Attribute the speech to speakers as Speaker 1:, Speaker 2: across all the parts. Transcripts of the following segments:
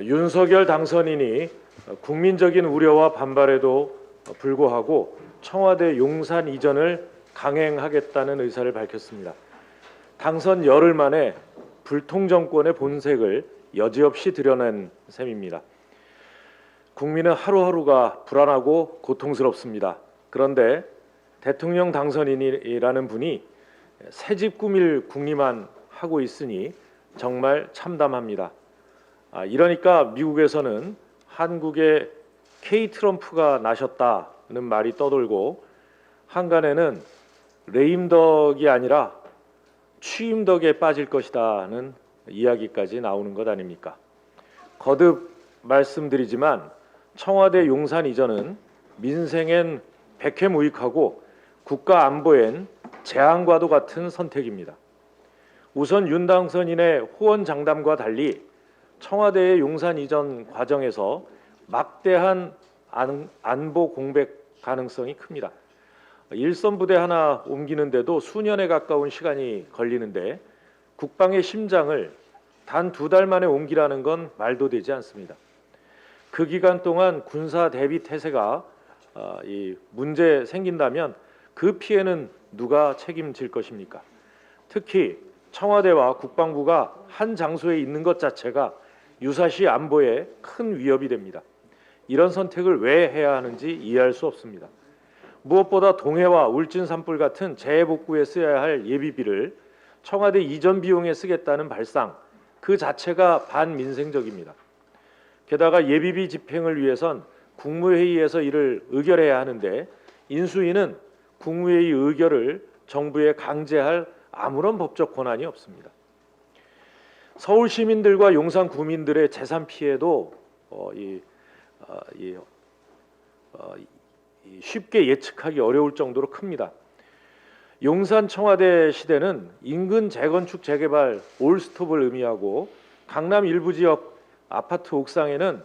Speaker 1: 윤석열 당선인이 국민적인 우려와 반발에도 불구하고 청와대 용산 이전을 강행하겠다는 의사를 밝혔습니다. 당선 열흘 만에 불통 정권의 본색을 여지없이 드러낸 셈입니다. 국민은 하루하루가 불안하고 고통스럽습니다. 그런데 대통령 당선인이라는 분이 새집 꾸밀 궁리만 하고 있으니 정말 참담합니다. 이러니까 미국에서는 한국에 K 트럼프가 나셨다는 말이 떠돌고 한간에는 레임덕이 아니라 취임덕에 빠질 것이다는 이야기까지 나오는 것 아닙니까? 거듭 말씀드리지만 청와대 용산 이전은 민생엔 백해무익하고 국가 안보엔 재앙과도 같은 선택입니다. 우선 윤 당선인의 호언장담과 달리 청와대의 용산 이전 과정에서 막대한 안보 공백 가능성이 큽니다. 일선 부대 하나 옮기는데도 수년에 가까운 시간이 걸리는데 국방의 심장을 단 2달 만에 옮기라는 건 말도 되지 않습니다. 그 기간 동안 군사 대비 태세가 문제 생긴다면 그 피해는 누가 책임질 것입니까? 특히 청와대와 국방부가 한 장소에 있는 것 자체가 유사시 안보에 큰 위협이 됩니다. 이런 선택을 왜 해야 하는지 이해할 수 없습니다. 무엇보다 동해와 울진 산불 같은 재해복구에 써야 할 예비비를 청와대 이전 비용에 쓰겠다는 발상 그 자체가 반민생적입니다. 게다가 예비비 집행을 위해선 국무회의에서 이를 의결해야 하는데 인수위는 국무회의 의결을 정부에 강제할 아무런 법적 권한이 없습니다. 서울 시민들과 용산 구민들의 재산 피해도 쉽게 예측하기 어려울 정도로 큽니다. 용산 청와대 시대는 인근 재건축 재개발 올스톱을 의미하고 강남 일부 지역 아파트 옥상에는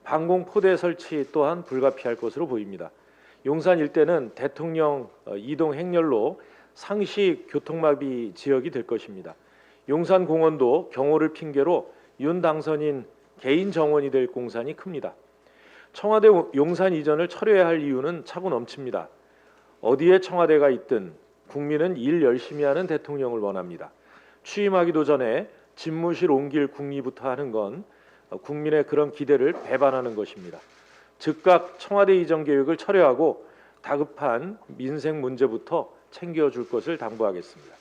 Speaker 1: 방공 포대 설치 또한 불가피할 것으로 보입니다. 용산 일대는 대통령 이동 행렬로 상시 교통마비 지역이 될 것입니다. 용산 공원도 경호를 핑계로 윤 당선인 개인 정원이 될 공산이 큽니다. 청와대 용산 이전을 철회해야 할 이유는 차고 넘칩니다. 어디에 청와대가 있든 국민은 일 열심히 하는 대통령을 원합니다. 취임하기도 전에 집무실 옮길 궁리부터 하는 건 국민의 그런 기대를 배반하는 것입니다. 즉각 청와대 이전 계획을 철회하고 다급한 민생 문제부터 챙겨줄 것을 당부하겠습니다.